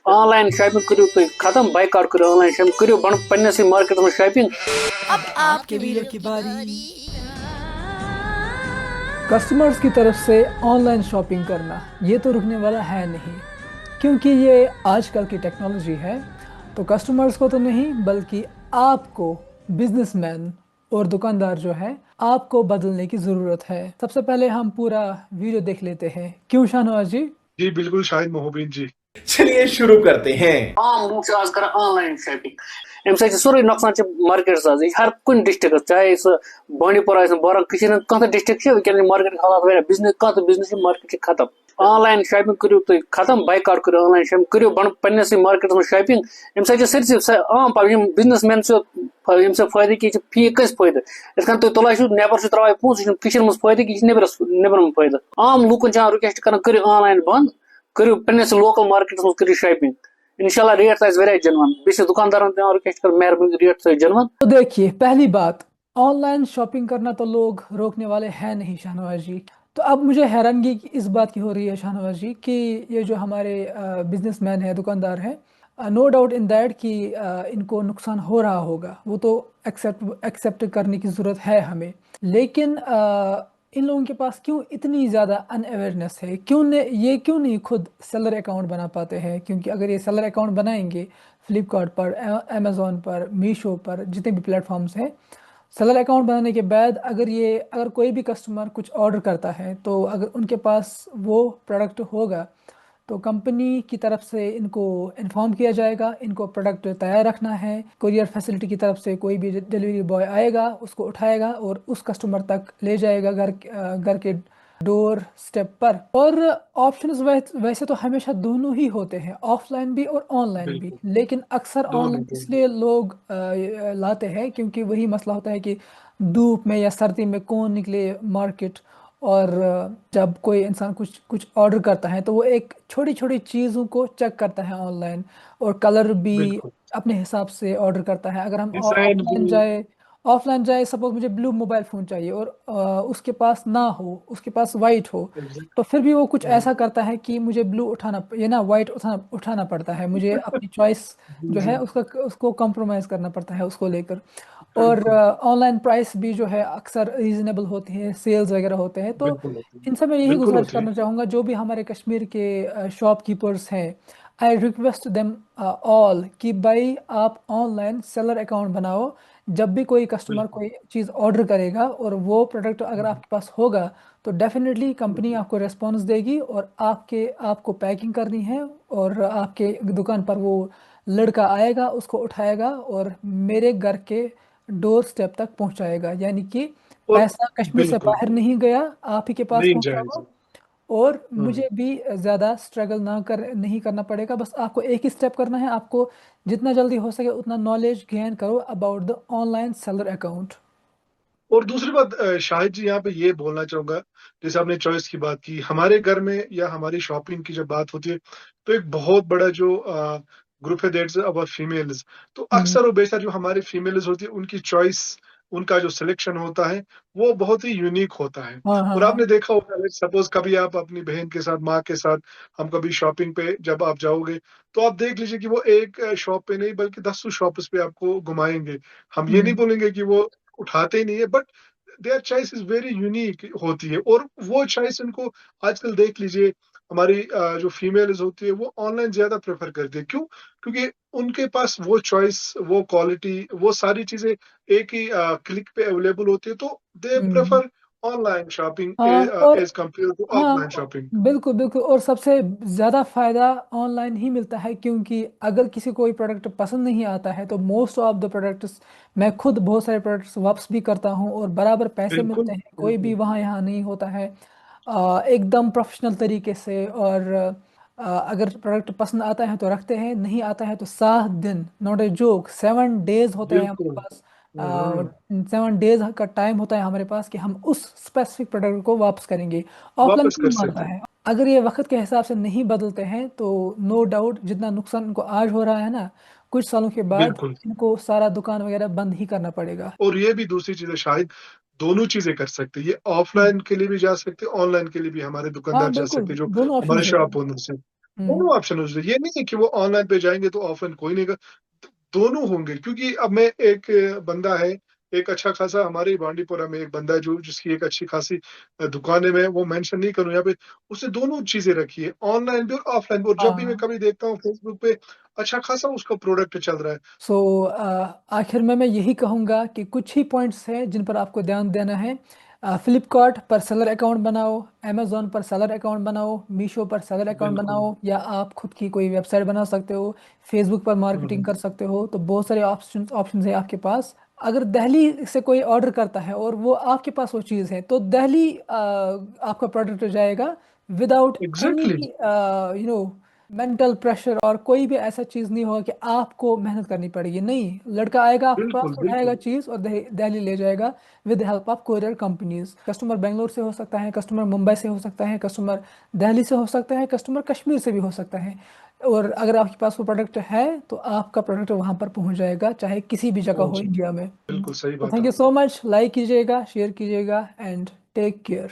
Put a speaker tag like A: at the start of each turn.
A: Online shopping करो तो खत्म बाइकआउट करो ऑनलाइन शॉपिंग करो बन पन्ने से मार्केट में शॉपिंग।
B: अब आपके वीडियो की बारी।
C: कस्टमर्स की तरफ से ऑनलाइन शॉपिंग करना ये तो रुकने वाला है नहीं, क्योंकि ये आजकल की टेक्नोलॉजी है। तो कस्टमर्स को तो नहीं बल्कि आपको, बिजनेसमैन और दुकानदार जो है, आपको बदलने की ज़रूरत है। सबसे पहले हम पूरा वीडियो देख लेते हैं, क्यों शाहनवाज जी?
D: जी बिल्कुल शाहिद मोहबिन जी।
B: चलिए शुरू करते हैं।
A: आम लोग आज कर ऑनलाइन शॉपिंग अम सोरे नुकसान मार्केट आज हर कुछ डिस्ट्रिक्ट चाहे सह बांडीपोरा बारा कह डिस्ट्रिक्ट मार्केट हालात वारिया बिजनेस कह बिजनेस मार्केट खत्म। ऑनलाइन शॉपिंग करो तो खत्म बाइकआउट करो ऑनलाइन शॉपिंग करो बन पन्ने मार्केट में शॉपिंग अम सर आम बिजनेसमैन फायदे कि फी कस फायदे इत तुम तुला नबर त्रा पोस कशर मज फायदे कि नबर फायदे आम लूकन रिक्वेस्ट कर करो ऑनलाइन बंद करो पन्ने लोकल मार्केट में करो शॉपिंग इंशाल्लाह रेट वारिया जनवन बे दुकानदार रिक्वेस्ट कर मेहरबानी रेट जनवन।
C: तो देखिए, पहली बात, ऑनलाइन शॉपिंग करना तो लोग रोकने वाले हैं नहीं शाहनवाज जी। तो अब मुझे हैरानगी इस बात की हो रही है शाहनवाज जी कि ये जो हमारे बिजनेसमैन है, दुकानदार हैं, नो डाउट इन दैट कि इनको नुकसान हो रहा होगा, वो तो एक्सेप्ट करने की ज़रूरत है हमें। लेकिन इन लोगों के पास क्यों इतनी ज़्यादा अनअवेयरनेस है? क्यों नहीं खुद सेलर अकाउंट बना पाते हैं? क्योंकि अगर ये सेलर अकाउंट बनाएंगे फ्लिपकार्ट पर, अमेज़ोन पर, मीशो पर, जितने भी प्लेटफॉर्म्स हैं, सेलर अकाउंट बनाने के बाद अगर कोई भी कस्टमर कुछ ऑर्डर करता है, तो अगर उनके पास वो प्रोडक्ट होगा तो कंपनी की तरफ से इनको इन्फॉर्म किया जाएगा, इनको प्रोडक्ट तैयार रखना है। कुरियर फैसिलिटी की तरफ से कोई भी डिलीवरी बॉय आएगा, उसको उठाएगा और उस कस्टमर तक ले जाएगा घर के डोर स्टेप पर। और ऑप्शंस वैसे तो हमेशा दोनों ही होते हैं, ऑफलाइन भी और ऑनलाइन भी।
D: बिल्कुल
C: लेकिन अक्सर
D: दोनों
C: ऑनलाइन
D: दोनों।
C: इसलिए लोग लाते हैं क्योंकि वही मसला होता है कि धूप में या सर्दी में कौन निकले मार्केट। और जब कोई इंसान कुछ कुछ ऑर्डर करता है तो वो एक छोटी छोटी चीज़ों को चेक करता है ऑनलाइन, और कलर भी
D: बिल्कुल
C: अपने हिसाब से ऑर्डर करता है। अगर हम
D: डिजाइन भी।
C: ऑफलाइन जाए, सपोज मुझे ब्लू मोबाइल फ़ोन चाहिए और उसके पास ना हो, उसके पास वाइट हो, तो फिर भी वो कुछ ऐसा करता है कि मुझे ब्लू ये ना वाइट उठाना पड़ता है, मुझे अपनी चॉइस
D: जी
C: जो
D: जी
C: है उसको कॉम्प्रोमाइज़ करना पड़ता है उसको लेकर। और
D: बिल्कुल
C: ऑनलाइन प्राइस भी जो है अक्सर रीजनेबल होती है, सेल्स वगैरह होते हैं। तो
D: बिल्कुल होती है।
C: इनसे मैं यही
D: बिल्कुल
C: गुजारिश
D: होती है।
C: करना चाहूँगा, जो भी हमारे कश्मीर के शॉपकीपर्स हैं, आई रिक्वेस्ट देम ऑल कि भाई आप ऑनलाइन सेलर अकाउंट बनाओ। जब भी कोई कस्टमर
D: बिल्कुल
C: कोई चीज़ ऑर्डर करेगा और वो प्रोडक्ट अगर आपके पास होगा, तो डेफिनेटली कंपनी
D: बिल्कुल
C: आपको रेस्पॉन्स देगी और आपको पैकिंग करनी है, और आपके दुकान पर वो लड़का आएगा, उसको उठाएगा और मेरे घर के डोर स्टेप तक पहुंचाएगा। यानी कि
D: और
C: पैसा कश्मीर से
D: बिल्कुल
C: बाहर नहीं गया, आप ही के पास
D: नहीं
C: पहुंचा वो।
D: जायज।
C: और
D: हम्म।
C: मुझे भी ज़्यादा स्ट्रगल नहीं करना पड़ेगा। बस आपको एक ही स्टेप करना है, आपको जितना जल्दी हो सके उतना नॉलेज गेन करो about the online seller account.
D: और दूसरी बात शाहिद जी यहाँ पे ये बोलना चाहूंगा, जैसे आपने चॉइस की बात की, हमारे घर में या हमारी शॉपिंग की जब बात होती है तो एक बहुत बड़ा जो ग्रुप है दैट्स अवर फीमेल्स। तो
C: हम्म।
D: अक्सर और बेशतर जो हमारी फीमेल्स होती है उनकी चॉइस, उनका जो सिलेक्शन होता है वो बहुत ही यूनिक होता है।
C: हाँ हाँ
D: और
C: हाँ।
D: आपने देखा होगा सपोज कभी आप अपनी बहन के साथ, माँ के साथ, हम कभी शॉपिंग पे जब आप जाओगे तो आप देख लीजिए कि वो एक शॉप पे नहीं बल्कि 10 शॉप्स पे आपको घुमाएंगे। हम ये नहीं
C: हम्म।
D: बोलेंगे कि वो उठाते ही नहीं है, but their choice is very unique होती है। और वो चॉइस उनको आजकल देख लीजिए, हमारी जो फीमेल्स होती है वो ऑनलाइन ज्यादा प्रेफर करती है। क्यों? क्योंकि उनके पास वो चॉइस, वो क्वालिटी, वो सारी चीजें एक ही क्लिक पे अवेलेबल होती है, तो दे
C: हम्म।
D: प्रेफर ऑनलाइन शॉपिंग
C: हाँ और
D: एज कम्पेयर टू ऑफलाइन
C: हाँ,
D: शॉपिंग।
C: बिल्कुल बिल्कुल। और सबसे ज़्यादा फ़ायदा ऑनलाइन ही मिलता है, क्योंकि अगर किसी को कोई प्रोडक्ट पसंद नहीं आता है तो मोस्ट ऑफ द प्रोडक्ट्स, मैं खुद बहुत सारे प्रोडक्ट्स वापस भी करता हूँ और बराबर पैसे
D: बिल्कुल
C: मिलते हैं, कोई भी
D: बिल्कुल
C: वहाँ यहाँ नहीं होता है। एकदम प्रोफेशनल तरीके से। और अगर प्रोडक्ट पसंद आता है तो रखते हैं, नहीं आता है तो 7 दिन, नॉट ए जोक, 7 डेज होते हैं हमारे
D: बिल्कुल।
C: पास।
D: हम्म।
C: 7 डेज का टाइम होता है हमारे पास कि हम उस स्पेसिफिक प्रोडक्ट को वापस करेंगे। ऑफलाइन
D: वापस
C: क्यों
D: कर
C: मानता
D: सकते हैं।
C: है? अगर ये वक्त के हिसाब से नहीं बदलते हैं तो नो डाउट जितना नुकसान इनको आज हो रहा है ना, कुछ सालों के बाद
D: बिल्कुल।
C: इनको सारा दुकान वगैरह बंद ही करना पड़ेगा।
D: और ये भी दूसरी चीज है शायद, दोनों चीजें कर सकते हैं, ये
C: हम्म।
D: ऑफलाइन के लिए भी जा सकते हैं, ऑनलाइन के लिए भी हमारे
C: हाँ
D: दुकानदार जा
C: बिल्कुल,
D: सकते हैं जो
C: दोनों
D: हमारे
C: ऑप्शंस है।
D: शॉप ओनर्स हैं।
C: हम्म
D: दोनों ऑप्शन हो ये नहीं है कि वो ऑनलाइन पे जाएंगे तो ऑफलाइन कोई नहीं दोनों होंगे क्योंकि अब मैं एक बंदा है एक अच्छा खासा हमारे बांडीपुरा में एक बंदा है जो जिसकी एक अच्छी खासी दुकान है मैं वो मेंशन नहीं करूं यहाँ पे उसने दोनों चीजें रखी है ऑनलाइन भी और ऑफलाइन भी और जब भी मैं
C: हाँ।
D: कभी देखता हूँ फेसबुक पे अच्छा खासा उसका प्रोडक्ट चल रहा है।
C: सो आखिर में मैं यही कहूँगा कि कुछ ही पॉइंट्स हैं जिन पर आपको ध्यान देना है। फ्लिपकार्ट पर सेलर अकाउंट बनाओ, अमेज़ॉन पर सेलर अकाउंट बनाओ, मीशो पर सेलर अकाउंट
D: बिल्कुल।
C: बनाओ, या आप खुद की कोई वेबसाइट बना सकते हो, फेसबुक पर मार्केटिंग
D: हम्म,
C: कर सकते हो। तो बहुत सारे ऑप्शन है आपके पास। अगर दिल्ली से कोई ऑर्डर करता है और वो आपके पास वो चीज़ है तो दिल्ली आपका प्रोडक्ट जाएगा without any
D: exactly.
C: No mental pressure, और कोई भी ऐसा चीज़ नहीं होगा कि आपको मेहनत करनी पड़ेगी। नहीं, लड़का आएगा आपके पास,
D: बिल्कुल
C: उठाएगा
D: बिल्कुल।
C: चीज़ और दिल्ली ले जाएगा with help of courier companies. Customer Bangalore से हो सकता है, कस्टमर मुंबई से हो सकता है, कस्टमर दिल्ली से हो सकता है, कस्टमर कश्मीर से भी हो सकता है। और अगर आपके पास वो प्रोडक्ट है तो आपका प्रोडक्ट वहाँ पर पहुँच जाएगा, चाहे किसी भी जगह हो
D: पहुंच
C: इंडिया में।
D: बिल्कुल सही
C: तो
D: बात
C: थैंक
D: है।
C: यू सो मच, लाइक कीजिएगा, शेयर कीजिएगा, एंड टेक केयर।